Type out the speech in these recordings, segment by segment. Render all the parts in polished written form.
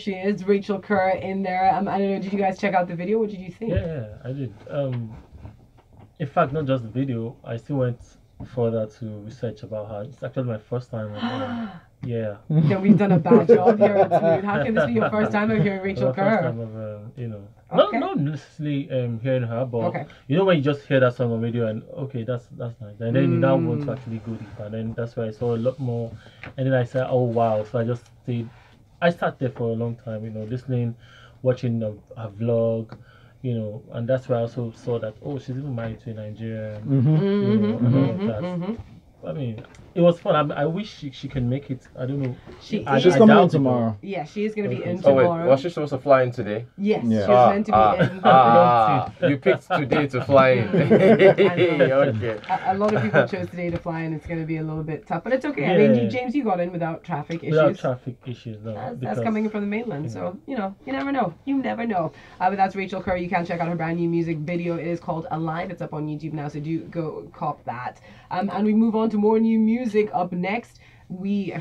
she is, Rachel Kerr in there. I don't know, did you guys check out the video? What did you think? Yeah, I did. In fact, not just the video. I still went further to research about her. It's actually my first time. Yeah. Then we've done a bad job here at Smooth. How can this be your first time of hearing Rachel Kerr? First time of, not necessarily hearing her, but you know when you just hear that song on radio and okay, that's nice, and then you now want to actually go deeper, and then that's why I saw a lot more, and then I said, oh wow, so I just stayed. I sat there for a long time, listening, watching a vlog. And that's why I also saw that, oh, she's even married to a Nigerian, and all of that. I mean, it was fun. I wish she can make it. I don't know. She's coming in tomorrow. Yeah, she is going to be in tomorrow. Oh, wait, was she supposed to fly in today? Yes, she was meant to be in. You picked today to fly in. Okay. A lot of people chose today to fly in. It's going to be a little bit tough, but it's okay. Yeah. I mean, James, you got in without traffic issues. Without traffic issues, no. That's coming in from the mainland, so, you never know. You never know. But that's Rachel Kerr. You can check out her brand new music video. It is called Alive. It's up on YouTube now, so do go cop that. And we move on to more new music. Up next, we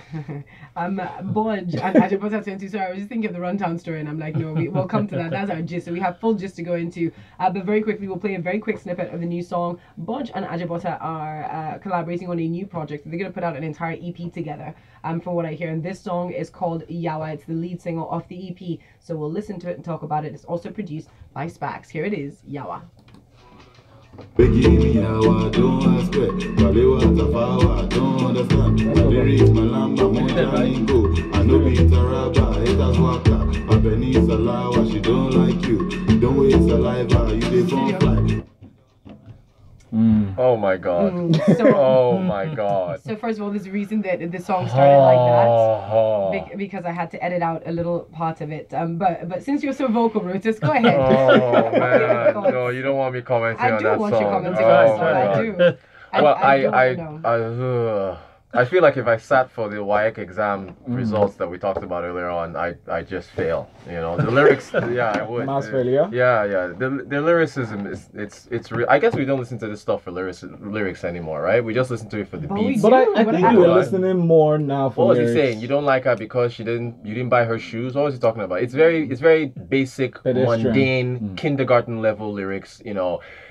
Bodge and Ajabota22. Sorry, I was just thinking of the Runtown story, and I'm like, no, we'll come to that. That's our gist. So we have full gist to go into, but very quickly we'll play a very quick snippet of the new song. Bodge and Ajabota are collaborating on a new project. They're going to put out an entire EP together, from what I hear, and this song is called Yawa. It's the lead single off the EP, so we'll listen to it and talk about it. It's also produced by Spax. Here it is, Yawa. Begging Yawa, don't expect. Balewa Tafawa, don't understand. Lyrics, Malamba, Monjaningo. I know be Taraba, haters waka. My Benny Salawa, she don't like you. Don't waste saliva, you dey gon' fly. Oh my god. Oh my god. So first of all, there's a reason that the song started like that, because I had to edit out a little part of it. But since you're so vocal, Rotus, go ahead. Oh man, no, you don't want me commenting on that song. I do want you commenting on that song. I do. Well, I feel like if I sat for the WAEC exam results that we talked about earlier on, I just fail. The lyrics, yeah, I would. Mass failure. Yeah. The lyricism is it's real. I guess we don't listen to this stuff for lyrics anymore, right? We just listen to it for the beats. But I think we're listening more now for lyrics. What was he saying? You don't like her because you didn't buy her shoes? What was he talking about? It's very basic, mundane, kindergarten level lyrics.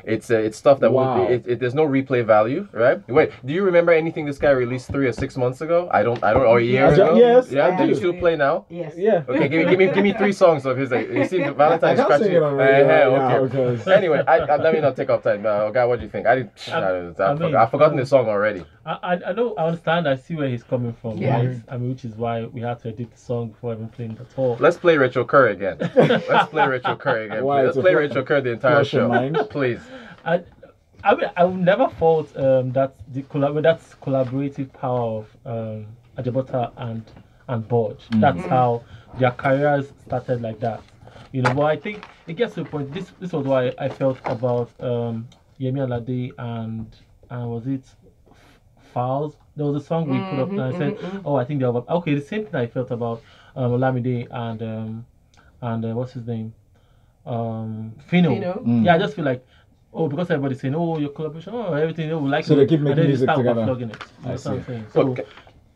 It's stuff that would be, there's no replay value, right? Wait, do you remember anything this guy released 3 or 6 months ago? I don't, or a year ago? Yes. Yeah, do you still play now? Yes. Yeah. Okay, give me 3 songs of his. You see, Valentine scratching. Okay. Anyway, let me not take up time. Okay, what do you think? I've forgotten the song already. I know, I understand, I see where he's coming from. Yeah. Right? I mean, which is why we have to edit the song before even playing it at all. Let's play Rachel Kerr again. Let's play Rachel Kerr again. Let's play Rachel Kerr the entire show, please. I mean, I would never fault that's collaborative power of Ajabota and Bodge. That's how their careers started like that. But I think it gets to a point. This was why I felt about Yemi Alade and was it Fowls? There was a song we put up and I said, oh, I think they're okay. The same thing I felt about Olamide and what's his name, Fino. Yeah, I just feel like, oh, because everybody's saying, oh, your collaboration, oh, everything, oh, like so they keep making music together. Plugging it. That's what I'm saying. So okay.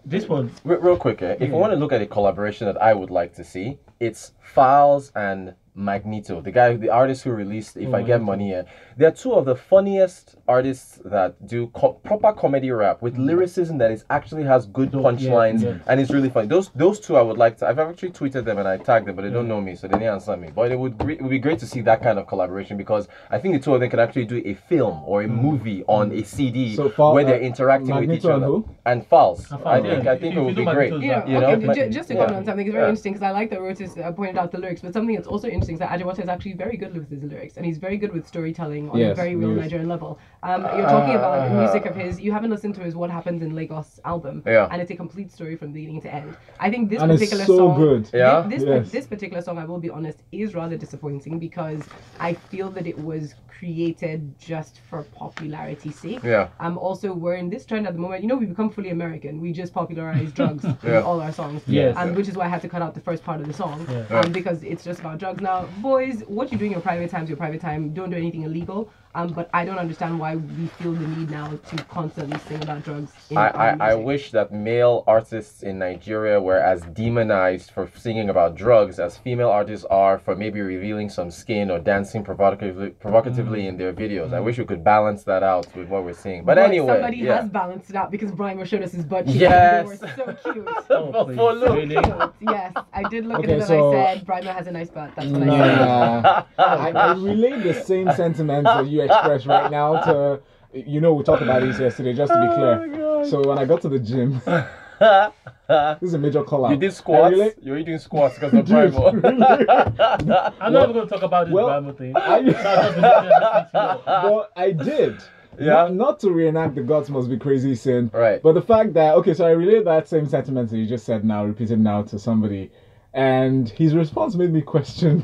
This one, real quick, if I want to look at a collaboration that I would like to see, it's Files and Magneto, the artist who released If I Get Money. They're two of the funniest artists that do proper comedy rap with lyricism that actually has good punchlines and it's really funny. Those two I would like to. I've actually tweeted them and I tagged them, but they don't know me, so they didn't answer me. But it would be great to see that kind of collaboration because I think the two of them can actually do a film or a movie on a CD where they're interacting with each other. And False. I think it would be great. Just to comment on something, it's very interesting because I like that Rotus pointed out the lyrics, but something that's also interesting is that Ajabota is actually very good with his lyrics and he's very good with storytelling on a very real Nigerian level. You're talking about music of his. You haven't listened to his What Happens in Lagos album, and it's a complete story from beginning to end. I think this particular song, this particular song, I will be honest, is rather disappointing because I feel that it was created just for popularity's sake. Also, we're in this trend at the moment. We become fully American. We just popularize drugs in all our songs. Which is why I had to cut out the first part of the song because it's just about drugs. Now, boys, what you do in your private time is your private time. Don't do anything illegal. But I don't understand why we feel the need now to constantly sing about drugs. I wish that male artists in Nigeria were as demonized for singing about drugs as female artists are for maybe revealing some skin or dancing provocatively in their videos. I wish we could balance that out with what we're seeing. But anyway, somebody has balanced it out because Brymo showed us his butt cheeks. Yes. They were so cute. Really? Yes, I did look Okay, at it so- and I said, Brymo has a nice butt. That's what I said. I relay the same sentiments that you express right now to, we talked about this yesterday, just to be clear. So when I got to the gym, this is a major call out. You did squats? You're eating squats because of Brymo. I'm not even going to talk about this Brymo thing. Well, I did. Yeah. Not to reenact the gods must be crazy sin. Right. But the fact that, so I relayed that same sentiment that you just said now, repeated now to somebody. And his response made me question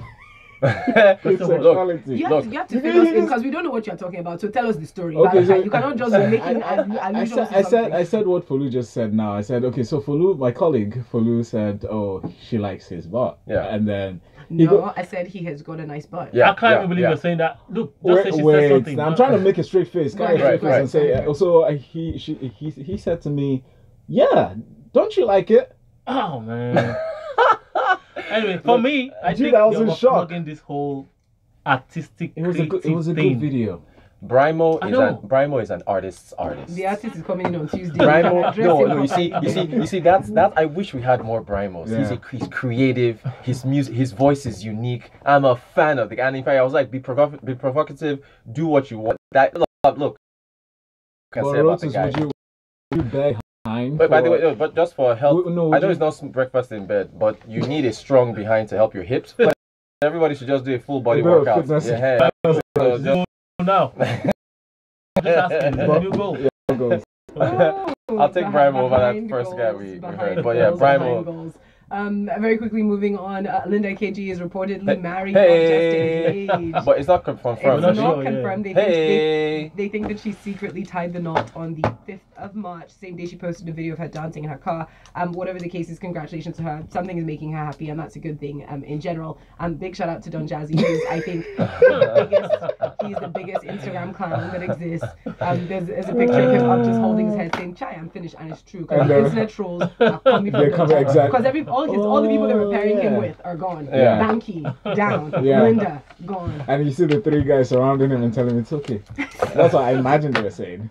his sexuality. You have to fill us in because we don't know what you're talking about. So tell us the story. Okay, so you cannot just be making allusions to something. I said what Folu just said now. I said, okay, so Folu, my colleague, Folu said, oh, she likes his butt. Yeah. And then I said he has got a nice butt. I can't even believe you're saying that. Look, just say she said something. Now I'm trying to make a straight face. And say, he said to me, yeah, don't you like it? Oh, man. Anyway, for me, I think I was in shock. Plugging this whole artistic It was a good video. Brymo is an artist's artist. The artist is coming in on Tuesday. Brymo, no, you see, that's I wish we had more Brymos. Yeah. He's creative. His music, his voice is unique. I'm a fan of the guy. And in fact, I was like, be provocative, do what you want. Look. Can say about the guy. Would you beg behind? But by the way, no, but just for help, I know you- it's not breakfast in bed, but you need a strong behind to help your hips. Everybody should just do a full body A bit of workout. fitness. Yeah. So just- now. Just asking, is you go? I'll take Brymo over that first guy we heard. But yeah, Brymo. Very quickly moving on, Linda Ikeji is reportedly married, not just engaged. But it's not confirmed. It's not sure, confirmed. They think that she secretly tied the knot on the 5th of March, same day she posted a video of her dancing in her car. Whatever the case is, congratulations to her. Something is making her happy, and that's a good thing in general. Big shout out to Don Jazzy, who's I think he's the biggest Instagram clown that exists. There's a picture of him up just holding his head saying, "Chai, I'm finished," and it's true because the internet trolls are coming from exactly. because all the people that were pairing him with are gone. Yeah. Banky, down. Yeah. Linda, gone. And you see the 3 guys surrounding him and telling him it's okay. That's what I imagined they were saying.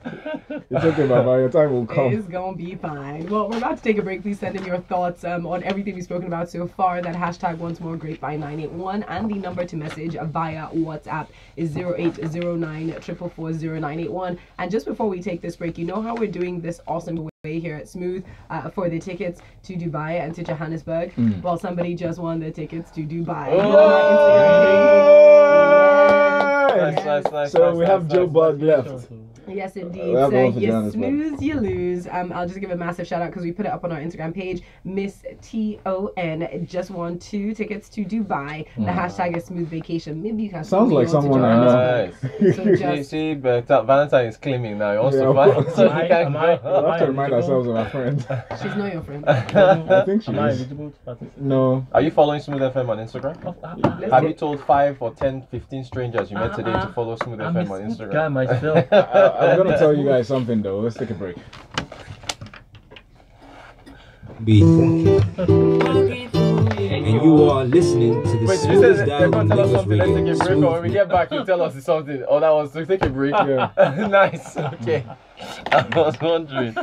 It's okay, Baba, your time will come. It's gonna be fine. Well, we're about to take a break. Please send in your thoughts on everything we've spoken about so far. That hashtag once more Grapevine981, and the number to message via WhatsApp is 0809 444 0981. And just before we take this break, you know how we're doing this awesome way here at Smooth for the tickets to Dubai and to Johannesburg. Well, somebody just won the tickets to Dubai. Nice. So we have Joe Bud left. Yes, indeed. We'll have So one for you Johannesburg. snooze, you lose. I'll just give a massive shout out because we put it up on our Instagram page. Miss TON just won 2 tickets to Dubai. The hashtag is Smooth Vacation. Maybe you can. Sounds like someone I know. So just, See, Valentine is claiming now. He wants to of fight. course. So he can Am go. We'll have to remind ourselves of our friend. she's not your friend. I think she Am I is. eligible to participate? No. Are you following Smooth FM on Instagram? Have you told 5 or 10, 15 strangers you met today to follow Smooth I'm FM a on smooth guy Instagram? myself. I'm going to tell you guys something though. Let's take a break. And you are listening to the Wait, did you Smooth say Dial they're going to tell us Lagos something? Let's Radio. take a break, or when we get back, you tell us something. Oh, that was to take a break. Yeah. Nice. Okay. I was wondering.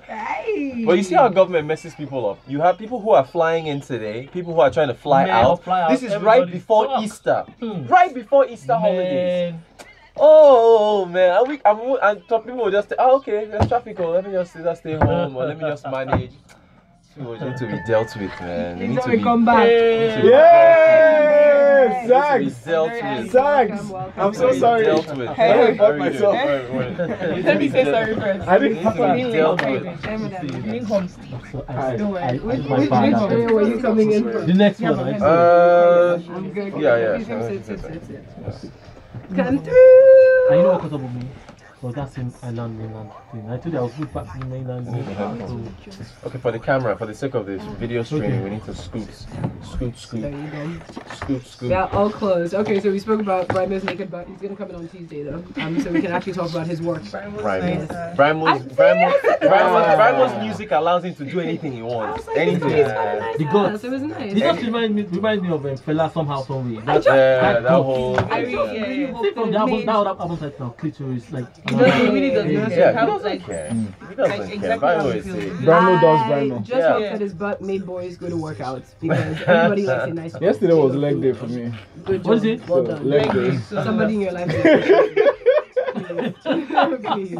Hey. But you see how government messes people up. You have people who are flying in today, people who are trying to fly Man, out. fly out, This is right everybody before sucks. Easter. Right before Easter holidays. Man. Oh man, and some people will just say, oh, okay, there's traffic. Oh, let me just stay home, or let me just manage. People need to be dealt with, man. They need to be come back. Yes! Zach! Be dealt with. Zach! I'm so sorry. Dealt with. Hey, How are you myself. doing? Let me say sorry first. I didn't Dealt with. Link home. Don't worry. Which my father. area were you coming in from? The next one, right? I'm good. Yeah. Sit. Come through. And you know what comes up with me? was that same island mainland thing. I told you I was good back to the mainland. Okay, for the camera, for the sake of this video streaming, we need to scoot. There you go. Scoot. Yeah, all closed. Okay, so we spoke about Brymo's naked butt. He's gonna come in on Tuesday though, so we can actually talk about his work. Brymo's music allows him to do anything he wants. Anything. The gods. It was nice. He just remind me of Fela somehow, some way. That whole. See from that album title now, Clitoris, like. He really doesn't care. Yeah, he doesn't care. He doesn't care. exactly Brymo how is he safe. feels. Brymo does I Brymo. just hope that his butt made boys go to workouts because everybody likes a nice. Yesterday was leg day for me. Good job. What is it? Well So, done. leg day. Somebody in your life. Please.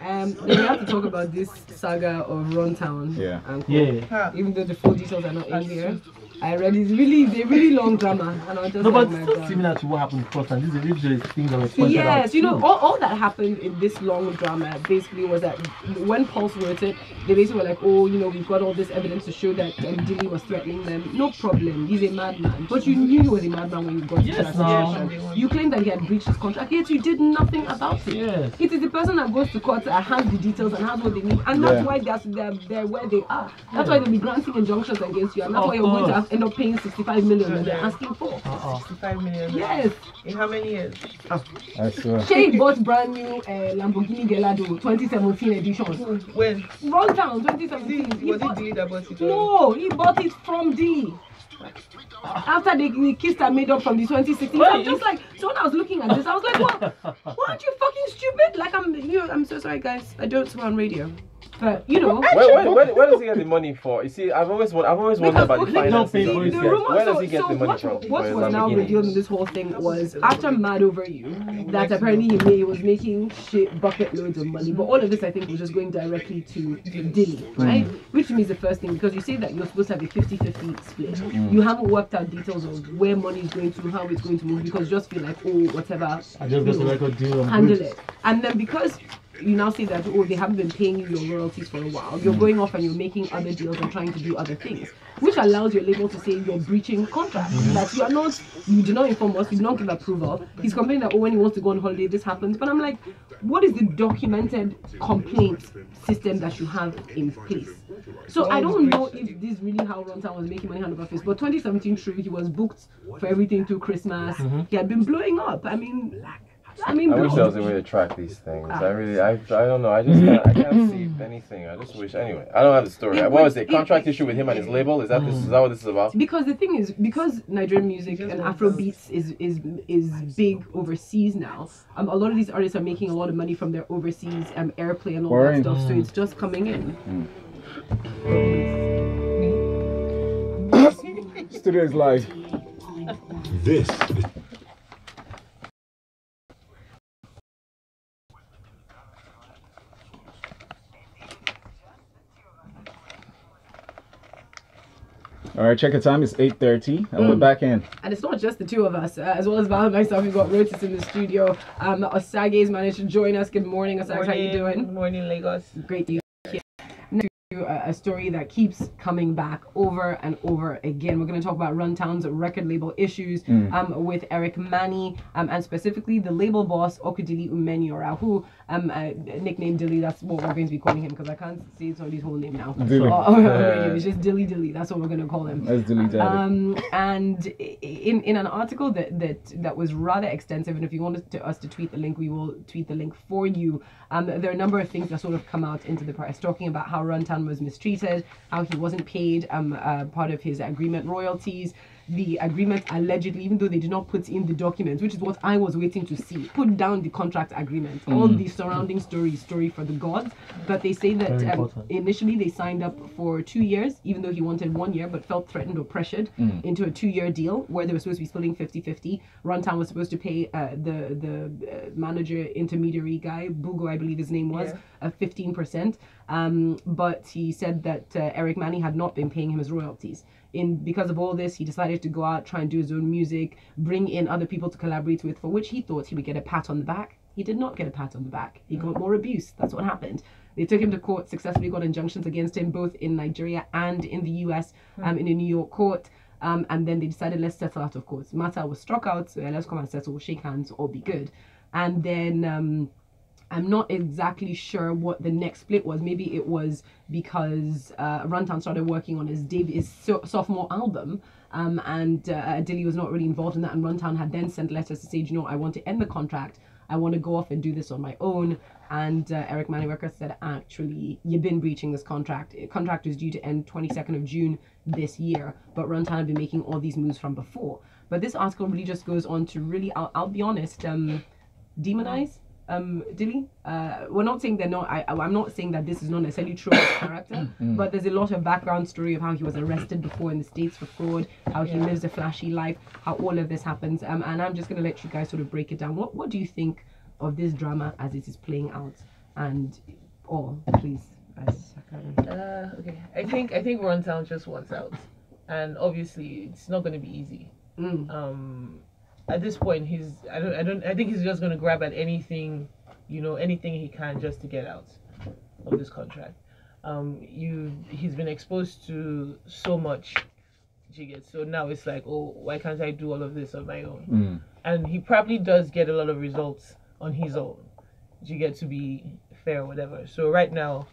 Then we have to talk about this saga of Runtown. Yeah. Yeah. Even though the full details are not in here, I read it's really long drama, and I was just No, like, but my it's God. similar to what happened first, and this is literally things that were pointed out. Yes, you know, too. all that happened in this long drama basically was that when Pulse wrote it, they basically were like, oh, you know, we've got all this evidence to show that Dilly was threatening them. No problem, he's a madman. But you knew he was a madman when you got to that situation. You claimed that he had breached his contract, yet you did nothing about it. Yes. It is the person that goes to court and has the details and has what they need, and that's why they're where they are. That's why they'll be granting injunctions against you, and that's why you're going to have to end up paying 65 million that they're asking for. 65 million. Yes. In how many years? I swear. Shay bought brand new Lamborghini Gallardo 2017 edition. When? Runtown 2017. Was it Dilly that bought it? No, he bought it from D. After they kissed and made up from the 2016. So I'm just like, so when I was looking at this, I was like, what? Why aren't you fucking stupid? Like I'm so sorry, guys. I don't swear on radio. But you know, Where does he get the money for? You see, I've always wondered about the finances. pay for it. Where does he get the money from? What for was his now Lamborghini? revealed in this whole thing was after Mad Over You, that apparently he was making shit bucket loads of money. But all of this, I think, was just going directly to Dilly, right? Which means the first thing, because you say that you're supposed to have a 50-50 split. You haven't worked out details of where money is going to, how it's going to move, because you just feel like, oh, whatever. I just got a record deal. Handle it. And then because you now say that, oh, they haven't been paying you your royalties for a while, you're going off and you're making other deals and trying to do other things, which allows your label to say you're breaching contracts, that you do not inform us, you do not give approval. He's complaining that, oh, when he wants to go on holiday, this happens. But I'm like, what is the documented complaint system that you have in place? So I don't know if this is really how Runtown was making money hand over fist. But 2017, true, he was booked for everything through Christmas. He had been blowing up. I wish there was a way to track these things. I don't know. I can't see anything. I just wish. Anyway, I don't have the story. What was it? Contract issue with him and his label? Is that what this is about? Because the thing is, because Nigerian music and Afrobeats is big overseas now. A lot of these artists are making a lot of money from their overseas airplay and all that stuff. So it's just coming in. Studio is live. This is All right, check the time. It's 8:30, and we're back in. And it's not just the two of us, as well as Val and myself. We've got Rotus in the studio. Osagie's managed to join us. Good morning, Osagie. How you doing? Good morning, Lagos. Great to hear. Now, a story that keeps coming back over and over again. We're going to talk about Runtown's record label issues with Eric Mani and specifically the label boss Okwudili Umenyiora, who nicknamed Dilly. That's what we're going to be calling him because I can't see somebody's whole name now. Dilly. It's just Dilly. That's what we're going to call him. That's Dilly Daddy. And in an article that was rather extensive, and if you wanted us to tweet the link, we will tweet the link for you. There are a number of things that sort of come out into the press, talking about how Runtown was mistreated, how he wasn't paid part of his agreement royalties. The agreement allegedly, even though they did not put in the documents, which is what I was waiting to see, put down the contract agreement, all the surrounding story for the gods. But they say that initially they signed up for 2 years, even though he wanted 1 year, but felt threatened or pressured into a 2-year deal where they were supposed to be splitting 50-50. Runtown was supposed to pay the manager intermediary guy, Bugo, I believe his name was, 15%. But he said that Eric Mani had not been paying him his royalties. Because of all this, he decided to go out, try and do his own music, bring in other people to collaborate with, for which he thought he would get a pat on the back. He did not get a pat on the back. He got more abuse. That's what happened. They took him to court, successfully got injunctions against him, both in Nigeria and in the US, in a New York court. And then they decided, let's settle out of court. Matter was struck out, so let's come and settle, shake hands, all be good. And then I'm not exactly sure what the next split was. Maybe it was because Runtown started working on his sophomore album, and Dilly was not really involved in that, and Runtown had then sent letters to say, you know, I want to end the contract. I want to go off and do this on my own. And Eric Manningworker said, actually, you've been breaching this contract. Contract was due to end 22nd of June this year, but Runtown had been making all these moves from before. But this article really just goes on to really, I'll be honest, demonize Dilly. We're not saying they're not, I'm not saying that this is not necessarily true of his character, but there's a lot of background story of how he was arrested before in the States for fraud, how he lives a flashy life, how all of this happens. And I'm just going to let you guys sort of break it down. What do you think of this drama as it is playing out? And, please. Okay. I think Runtown just wants out. And obviously it's not going to be easy. At this point, I think he's just going to grab at anything, anything he can just to get out of this contract. He's been exposed to so much, so now it's like, oh, why can't I do all of this on my own? And he probably does get a lot of results on his own, to be fair or whatever. So right now,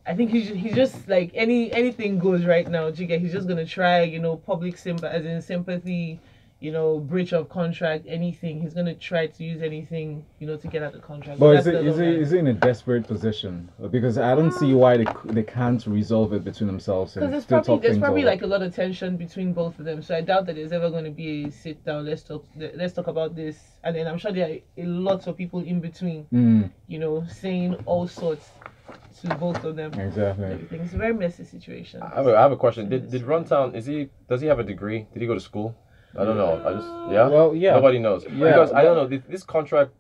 I think he's just like anything goes right now. He's just gonna try, public sympathy, breach of contract, anything. He's gonna try to use anything, to get out the contract. But is he in a desperate position? Because I don't see why they can't resolve it between themselves. Because there's probably like a lot of tension between both of them. So I doubt that there's ever going to be a sit down. Let's talk about this. And then I'm sure there are a lot of people in between, saying all sorts to both of them. Exactly. Everything. It's a very messy situation. I have a question. Did Runtown, does he have a degree? Did he go to school? I don't know. Well, yeah. Nobody knows. Yeah. Because I don't know. This contract,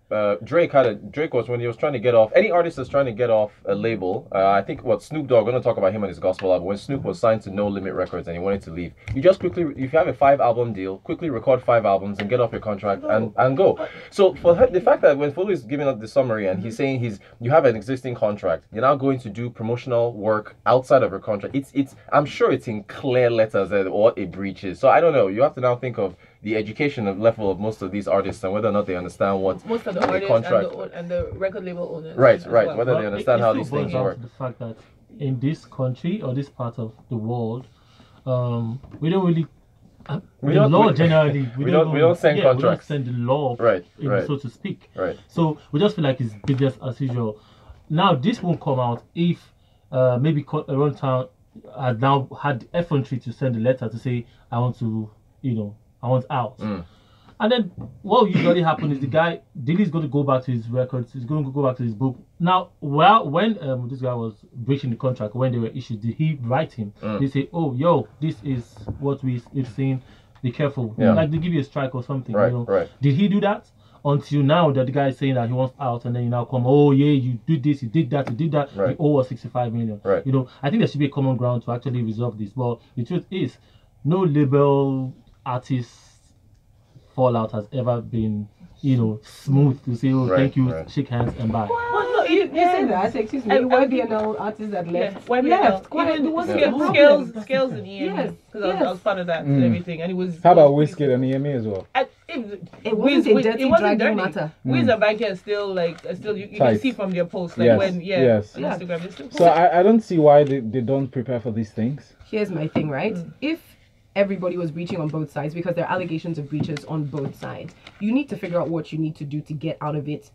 Drake was when he was trying to get off. Any artist that's trying to get off a label. I think Snoop Dogg. We're gonna talk about him and his gospel album. When Snoop was signed to No Limit Records and he wanted to leave, you just quickly, if you have a 5-album deal, quickly record 5 albums and get off your contract and go. So for the fact that when Folu is giving us the summary and he's saying you have an existing contract, you're now going to do promotional work outside of your contract. It's I'm sure it's in clear letters what a breach is. So I don't know. You have to now think of the education level of most of these artists and whether or not they understand what most of the artists contract and the record label owners. Right. Well. Whether they understand how these things work. The fact that in this country or this part of the world, we don't really. We don't send contracts. We don't send the law, right, so to speak. Right. So we just feel like it's business as usual. Now this won't come out if maybe Runtown has now had the effrontery to send a letter to say I want to, I want out. And then what usually happens is the guy, Dilly's going to go back to his records, he's going to go back to his book. Now, when this guy was breaching the contract, when they were issued, did he write him? Did he say, oh, yo, this is what we've seen, be careful. Yeah. Like they give you a strike or something. Right. Did he do that? Until now that the guy is saying that he wants out, and then you now come, oh yeah, you did this, you did that, right. You owe us 65 million. Right. I think there should be a common ground to actually resolve this. But the truth is, no label artist fallout has ever been, smooth to say, oh, thank you, shake hands and bye. Well, no, you say that, excuse me, YBNL artists that left. Left. Even Scales and EME, because I was part of that and everything, and it was. How about Whiskey and EME as well? It wasn't a dirty dragging matter. Wiz and Banker are still you can see from their posts on Instagram. Still so I don't see why they don't prepare for these things. Here's my thing, right? If everybody was breaching on both sides, because there are allegations of breaches on both sides, you need to figure out what you need to do to get out of it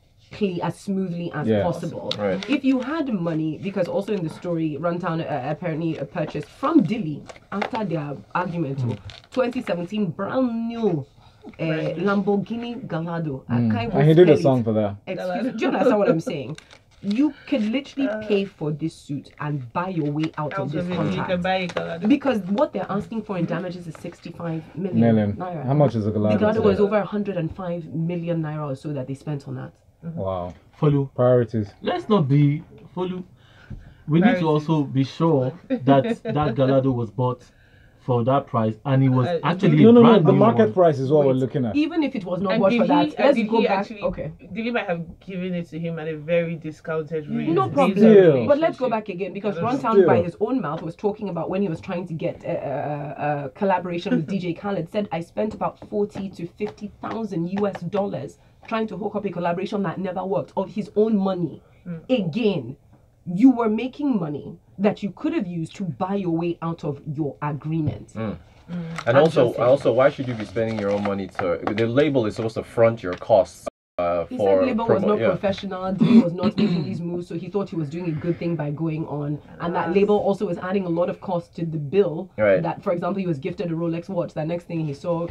as smoothly as possible. Right. If you had money, because also in the story, Runtown apparently purchased from Dilly after their argument, 2017 brand new Lamborghini Gallardo. And he did a song for that. Excuse me, do you understand what I'm saying? You could literally pay for this suit and buy your way out of this contract. You can buy a Gallardo. Because what they're asking for in damages is 65 million naira. How much is a Gallardo? The Gallardo was over 105 million naira or so that they spent on that. Wow. Folu. Priorities. Let's not be Folu. We need to also be sure that Gallardo was bought for that price, and it was actually no. The market price is what we're looking at. Even if it was not bought for that, let's go back. Okay. Dilly might have given it to him at a very discounted rate. No problem. But let's go back again, because Runtown, by his own mouth, was talking about when he was trying to get a collaboration with DJ Khaled. Said I spent about $40,000 to $50,000 US trying to hook up a collaboration that never worked of his own money. Again, you were making money that you could have used to buy your way out of your agreement. And also, why should you be spending your own money to? The label is supposed to front your costs. He said label was not professional, he was not making these moves, so he thought he was doing a good thing by going on. And that label also was adding a lot of cost to the bill. Right. That, for example, he was gifted a Rolex watch. The next thing he saw,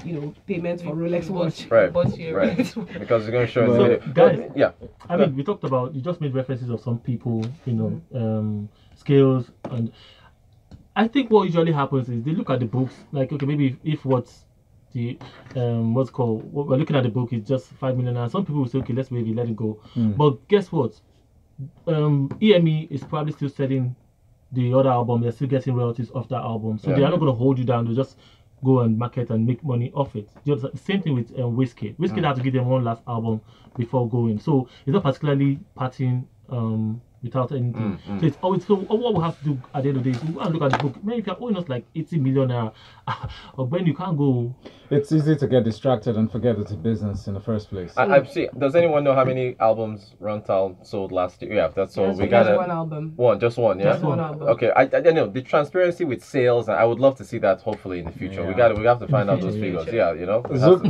payments for Rolex watch. Right. Because it's going to show in the video. Guys, yeah. I mean, we talked about, you just made references of some people, skills, and I think what usually happens is they look at the books, like, okay, maybe if what's the what we're looking at the book is just 5 million, and some people will say, okay, let's maybe let it go. But guess what? EME is probably still selling the other album. They're still getting royalties off that album, so they are not going to hold you down. They'll just go and market and make money off it. Just the same thing with Wizkid. Wizkid had to give them one last album before going, so it's not particularly partying without anything. So it's always, so what we have to do at the end of the day is we want to look at the book. Man, if you're owing us like 80 million naira, or when you can't go. It's easy to get distracted and forget it's a business in the first place. I've seen. Does anyone know how many albums Runtown sold last year? Yeah, that's all. We got one album. Just one, yeah. Just one album. Okay, I know the transparency with sales, and I would love to see that hopefully in the future. Yeah. We have to find out those figures. Yeah,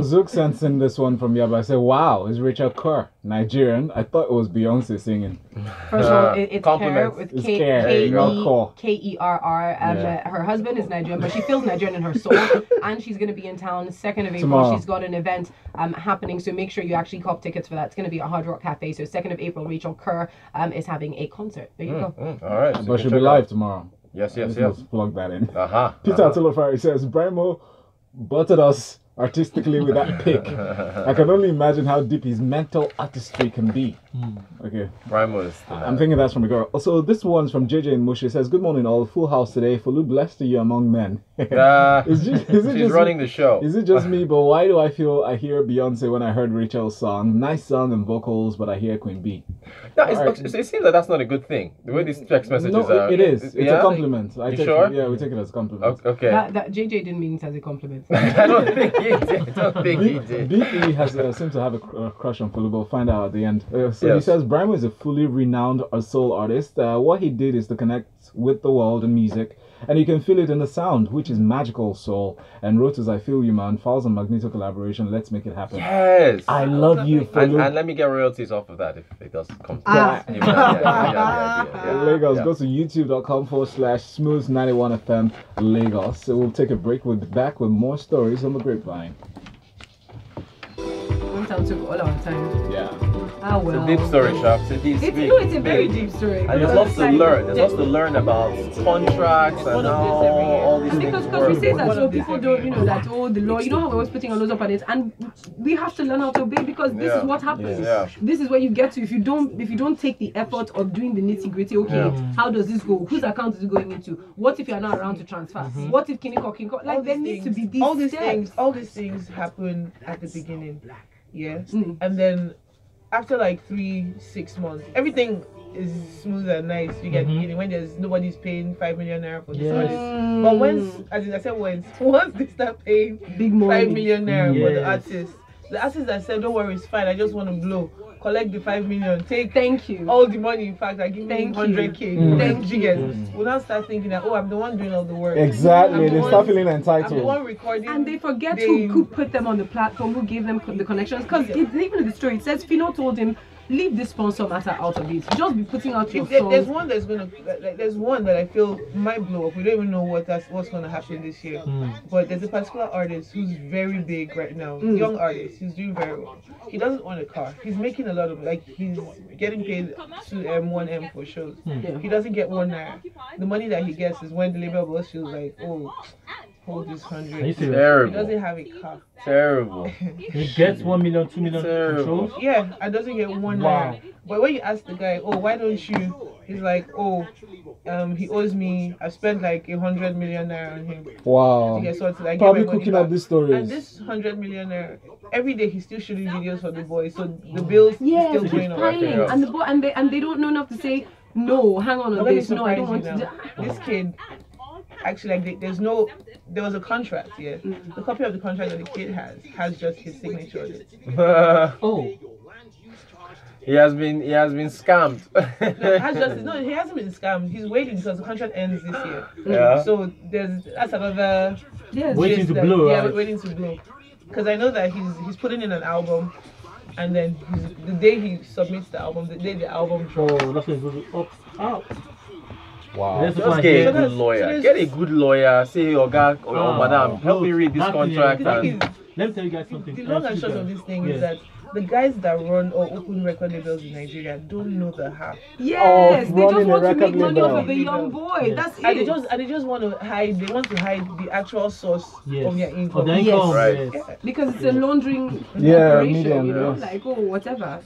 Zook sent in this one from Yawa. I said, "Wow, it's Rachel Kerr, Nigerian. I thought it was Beyonce singing." First of all, it's Kerr with Kerr. Her husband is Nigerian, but she feels Nigerian in her soul, and she's gonna be in town 2nd of April. Tomorrow. She's got an event happening, so make sure you actually cop tickets for that. It's gonna be at Hard Rock Cafe. So 2nd of April, Rachel Kerr is having a concert. There you go. All right. So but she'll be live tomorrow. Yes. Let's plug that in. Peter Atulafari says, Brymo buttered us artistically with that pick. I can only imagine how deep his mental artistry can be. Okay. Brymo is I'm thinking that's from a girl. Also, this one's from JJ in Mushi. It says, good morning all. Full house today. Folu, blessed are you among men. She's running the show. Is it just me? But why do I feel I hear Beyonce when I heard Rachel's song? Nice song and vocals, but I hear Queen B. No, it seems that that's not a good thing. The way these text messages are. It is. It's a compliment. You sure? We take it as a compliment. Okay. That JJ didn't mean it as a compliment. I don't think he did. BP has seems to have a crush on Folu, but we'll find out at the end. He says Brymo is a fully renowned soul artist. What he did is to connect with the world and music, and you can feel it in the sound, which is magical soul. And Rotus, I feel you, man. Files and Magneto collaboration. Let's make it happen. Yes. I love you, Folu. And let me get royalties off of that if it does come. Lagos. Go to youtube.com/smooth91fm Lagos. So we'll take a break. We'll be back with more stories on the Grapevine. Runtown took all our time. Yeah. Well. It's a deep story, Sharp. It's a very deep story. And there's lots to learn. There's lots to learn about contracts and all these things. Because we say that so people don't, that the law. You know how we're always putting our nose up on it, and we have to learn how to obey because this is what happens. Yeah. This is where you get to if you don't take the effort of doing the nitty gritty. Okay, how does this go? Whose account is it going into? What if you're not around to transfer? What if Kiniko? Like there needs to be these steps. All these things happen at the beginning. Yeah. And then after like 3-6 months, everything is smooth and nice. You get when there's nobody's paying 5 million naira for this artist. But once they start paying big money, 5 million naira for the artist that said, don't worry, it's fine, I just want to blow. Collect the 5 million. Thank you. All the money. In fact, I give me 100K. Thank you. We'll now start thinking that I'm the one doing all the work. Exactly. They start feeling entitled. I'm the one recording. And they forget who put them on the platform, who gave them the connections. Because even in the story, it says Fino told him, leave this sponsor matter out of it. Just be putting out your songs. There's one that I feel might blow up. We don't even know what's gonna happen this year. But there's a particular artist who's very big right now. Young artist. He's doing very well. He doesn't own a car. He's making a lot of he's getting paid 1M for shows. He doesn't get 1 naira. The money that he gets is when the label boss feels like, oh, hold this 100. Terrible. He doesn't have a car. Terrible. He gets 1 million, 2 million shows. Yeah, and doesn't get 1 naira. But when you ask the guy, oh, why don't you? He's like, oh, he owes me. I spent like 100 million naira on him. Wow. To get sorted. I probably cooking up these stories. And this 100 million naira, every day he's still shooting videos for the boys, so the bills still going on. And they don't know enough to say no. Hang on this. No, I don't want to. This kid. Actually, there was a contract, The copy of the contract that the kid has just his signature on it. He has been scammed. No, he hasn't been scammed. He's waiting because the contract ends this year. Yeah. So that's another. Waiting to blow. Yeah, Right? waiting to blow. Because I know that he's putting in an album, and then the day he submits the album, the day the album drops. Oh, nothing goes up. Wow. Let's Just find get a it. good lawyer. Get a good lawyer. Say, oh God, or madam, help me read this That thing contract. is- And Let me tell you guys something. The long and short of this thing is that the guys that run or open record labels in Nigeria don't know the half. Yes, they just running a want to make record money label. off of a young boy. Yeah. That's And it. they just want to hide. They want to hide the actual source of their income. Of their income, Right. yes. Because it's a laundering Yeah, operation, medium, you know, yes. like whatever.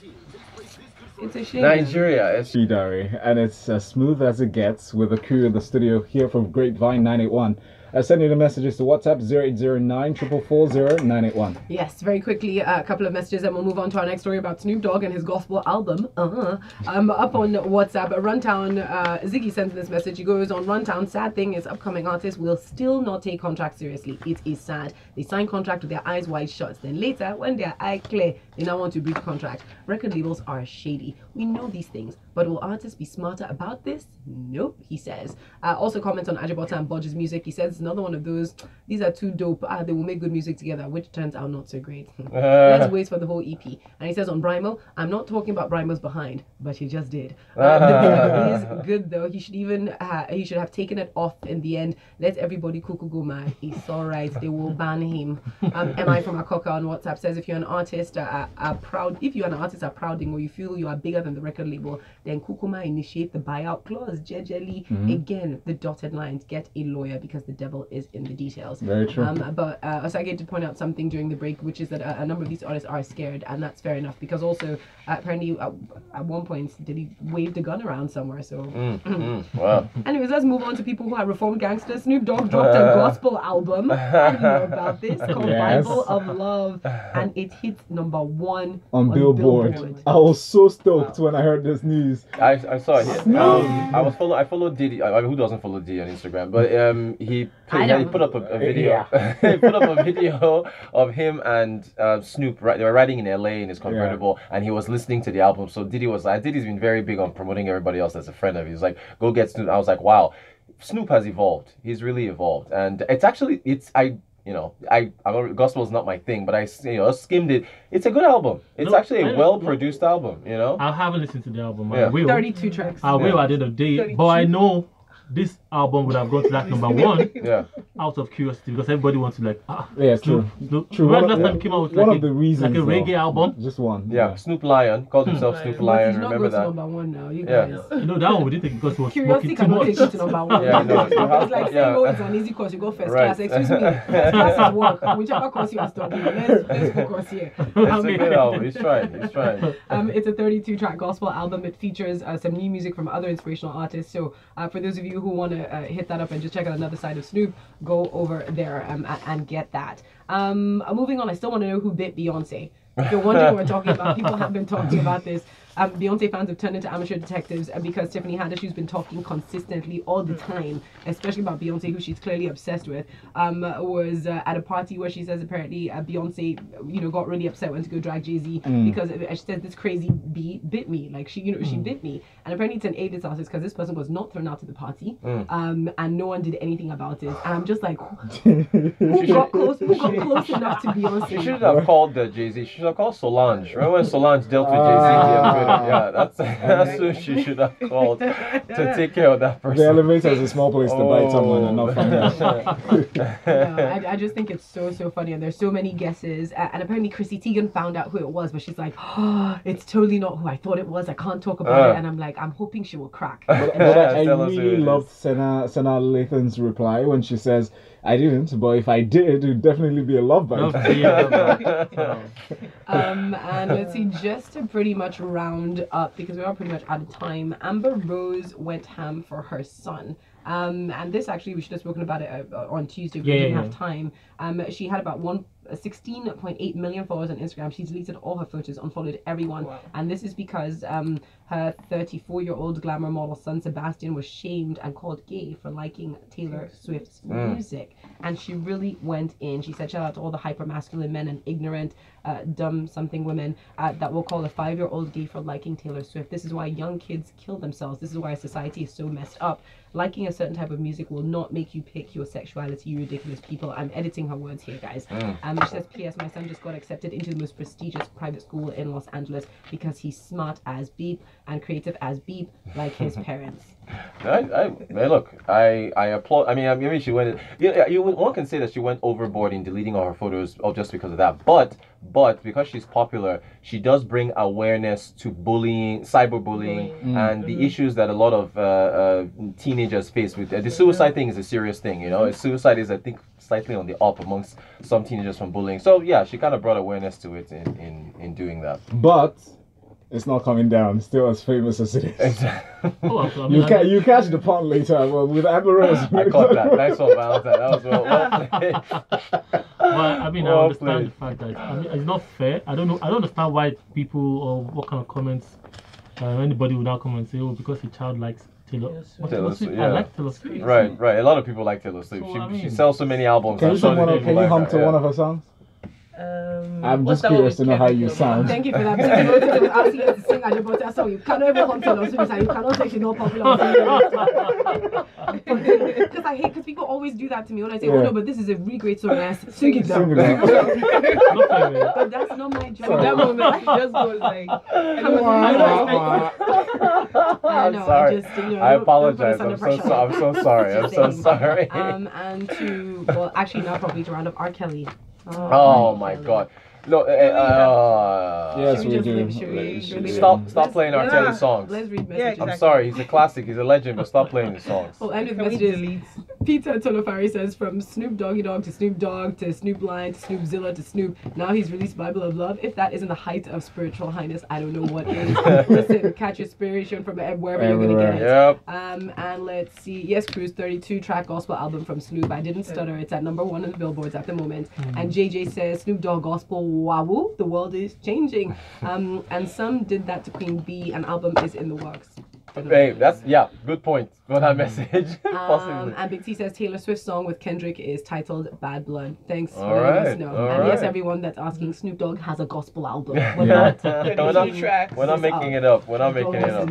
It's a shame. Nigeria, it's Diary, and it's as smooth as it gets with the crew in the studio here from Grapevine 981. Send you the messages to WhatsApp 0809 444 981. Yes, very quickly, a couple of messages, and we'll move on to our next story about Snoop Dogg and his gospel album. Up on WhatsApp, Runtown, Ziggy sends this message. He goes on Runtown. Sad thing is, upcoming artists will still not take contracts seriously. It is sad. They sign contract with their eyes wide shut. Then later, when their eye clear, they now want to breach contract. Record labels are shady. We know these things, but will artists be smarter about this? Nope, he says. Also comments on Ajibota and Bodge's music. He says it's another one of those, these are too dope. They will make good music together, which turns out not so great. Let's wait for the whole EP. And he says on Brymo, I'm not talking about Brymo's behind, but he just did. The video is good though. He should even he should have taken it off in the end. Let everybody cuckoo go mad. It's alright. They will ban him. MI from Akoka on WhatsApp says if you're an artist are proud, if you're an artist are prouding or you feel you are bigger than the record label, then Kukuma initiate the buyout clause. Jejely. Again, the dotted lines. Get a lawyer because the devil is in the details. Very true. But Osagie did point out something during the break, which is that a number of these artists are scared, and that's fair enough because also apparently at one point did he wave the gun around somewhere. So wow. anyways, let's move on to people who are reformed gangsters. Snoop Dogg dropped a gospel album. I didn't know about this called Yes. Bible of Love, and it hit #1 On Billboard. I was so stoked when I heard this news. I saw it. I followed Diddy. I mean, who doesn't follow Diddy on Instagram? But he put up a video. He put up a video of him and Snoop. Right, they were riding in LA in his convertible, and he was listening to the album. So Diddy's been very big on promoting everybody else as a friend of his. Like, go get Snoop. I was like, wow, Snoop has evolved. He's really evolved, and gospel is not my thing, but I skimmed it. It's a good album. It's actually a well-produced album. You know. I haven't listened to the album. Yeah. I will. 32 tracks. I will at the end of the day, but I know this album would have gone to that #1 Yeah. out of curiosity because everybody wants to Yeah, true. True. When One last of- time came out with one like of the reasons, like a reggae though. album. Just one. Yeah. Snoop Lion called himself Snoop But Lion. he's not Remember going to that? #1 now, you Yeah. guys. You know that one we didn't take because it was Curiosity smoking too cannot take you much. to #1. Yeah, no, you have- It's like saying, oh, it's an easy course, you go first Right. class. Excuse me, first class is work. Whichever course you are studying, let's focus here. It's a good album. He's trying. It's a 32-track gospel album. It features some new music from other inspirational artists. So for those of you who want to hit that up and just check out another side of Snoop, go over there and get that. Moving on, I still want to know who bit Beyonce. If you're wondering what we're talking about, people have been talking about this. Beyonce fans have turned into amateur detectives because Tiffany Haddish, who's been talking consistently all the time, especially about Beyonce, who she's clearly obsessed with, was at a party where she says apparently Beyonce, got really upset, went to go drag Jay-Z because she said this crazy bee bit me, like she bit me, and apparently it's an A-list artist because this person was not thrown out to the party, and no one did anything about it, and I'm just like, who got close enough to Beyonce? She should have called Jay-Z. She should have called Solange. Remember when Solange dealt with Jay-Z? Yeah, that's who she should have called to take care of that person. The elevator is a small place to bite someone and not find out. I just think it's so funny, and there's so many guesses, and apparently Chrissy Teigen found out who it was, but she's like, oh, it's totally not who I thought it was, I can't talk about it, and I'm like, I'm hoping she will crack. But I really loved Senna Lathan's reply when she says, I didn't, but if I did, it would definitely be a love bite. And let's see, just to pretty much round up, because we are pretty much out of time, Amber Rose went ham for her son. And this actually, we should have spoken about it on Tuesday if we didn't have time. She had about 16.8 million followers on Instagram. She's deleted all her photos, unfollowed everyone, and this is because her 34-year-old glamour model son Sebastian was shamed and called gay for liking Taylor Swift's music, and she really went in. She said, "Shout out to all the hyper-masculine men and ignorant, dumb something women that will call a 5-year-old gay for liking Taylor Swift. This is why young kids kill themselves. This is why society is so messed up. Liking a certain type of music will not make you pick your sexuality, you ridiculous people." I'm editing her words here, guys. She says, "P.S. My son just got accepted into the most prestigious private school in Los Angeles because he's smart as beep and creative as beep, like his parents." I applaud. I mean, maybe she went. One can say that she went overboard in deleting all her photos, just because of that. But because she's popular, she does bring awareness to bullying, cyberbullying, and the issues that a lot of teenagers face with the suicide thing is a serious thing. You know, suicide is, I think, slightly on the up amongst some teenagers from bullying. So yeah, she kind of brought awareness to it in doing that. But it's not coming down. Still as famous as it is. Exactly. You catch the pun later. Well, with Ambrose. I caught that. Nice one, Valentine. That was well played. Well, I mean, I understand the fact that it's not fair. I don't understand why people or what kind of comments anybody would now come and say, "Oh, because a child likes Taylor Swift." I like Taylor Swift. Right. A lot of people like Taylor Swift. She sells so many albums. Can you hum to one of her songs? I'm just curious to know how you sound. Thank you for that. Because I was asking you to sing Ajibota song. You cannot even hum Taylor Swift, and you cannot say she's not popular. Because people always do that to me when I say, "Oh no, but this is a really great song." And I say, "Sing it down." But that's not my job. At that moment, she just goes like, "Come on." I'm sorry. I apologize. I'm so sorry. I'm so sorry. And actually now probably to round up R. Kelly. Oh my God. No, yes, we do. Stop playing R. Kelly songs. Let's read messages. I'm sorry, he's a classic, he's a legend, but stop playing his songs. Well, end with messages. Peter Tolofari says, from Snoop Doggy Dogg to Snoop Dogg to Snoop Lion to Snoop Zilla to Snoop. Now he's released Bible of Love. If that isn't the height of spiritual highness, I don't know what is. Listen, catch inspiration from wherever you're gonna get it. Yep. And let's see. Yes, Cruise 32-track gospel album from Snoop. I didn't stutter. It's at #1 on the billboards at the moment. And JJ says Snoop Dogg gospel. Wow, the world is changing. And some did that to Queen Bee. An album is in the works. Hey, good point for that message. Possibly. And Big T says Taylor Swift's song with Kendrick is titled Bad Blood. Thanks for letting us know. And yes, everyone that's asking, Snoop Dogg has a gospel album. We're not making it up. We're not making it up.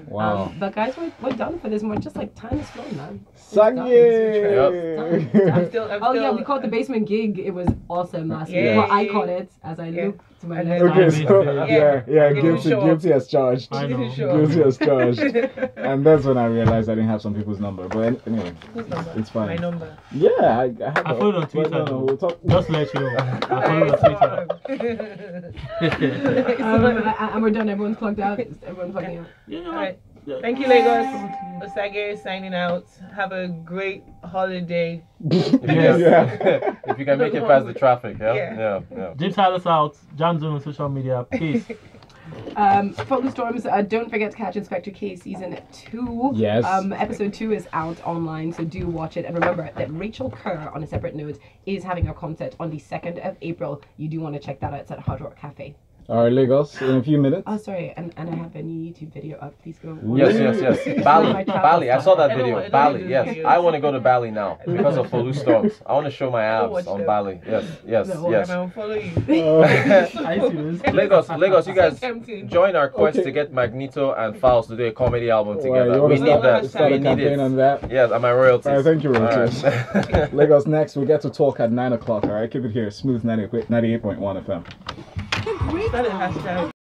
Wow. But guys, we're done for this one. Just like time is flown, man. Osagie! Yeah, we caught the basement gig. It was awesome last week. Well, I caught it as I looked to my left. Okay, so guilty as charged. I know. Guilty as charged. And that's when I realized I didn't have some people's number. But anyway, it's fine. My number. Yeah, I followed on Twitter. We'll talk. Just let you know. I followed on Twitter. And we're done. Everyone's plugged out. Everyone's plugging out. All right. Thank you, Lagos. Osagie signing out. Have a great holiday. If you can make it past the traffic, yeah. James Silas out. Jam Zone on social media. Peace. Folu Storms, don't forget to catch Inspector K season 2. Yes. Episode 2 is out online, so do watch it. And remember that Rachel Kerr, on a separate note, is having a concert on the 2nd of April. You do want to check that out. It's at Hard Rock Cafe. All right, Lagos, in a few minutes. Oh, sorry, and I have a new YouTube video up. Please go. Yes. Bali. I saw that video. Bali. Yes, I want to go to Bali now because of Folu Storms. I want to show my abs on Bali. Yes. I'll follow you. Lagos, you guys join our quest to get Magneto and Fowles to do a comedy album together. We need that. Start a campaign on that. Yes, and my royalties. All right, thank you, Rotus. Lagos, next we get to talk at 9 o'clock. All right, keep it here. Smooth 98.1 FM. That is hashtag.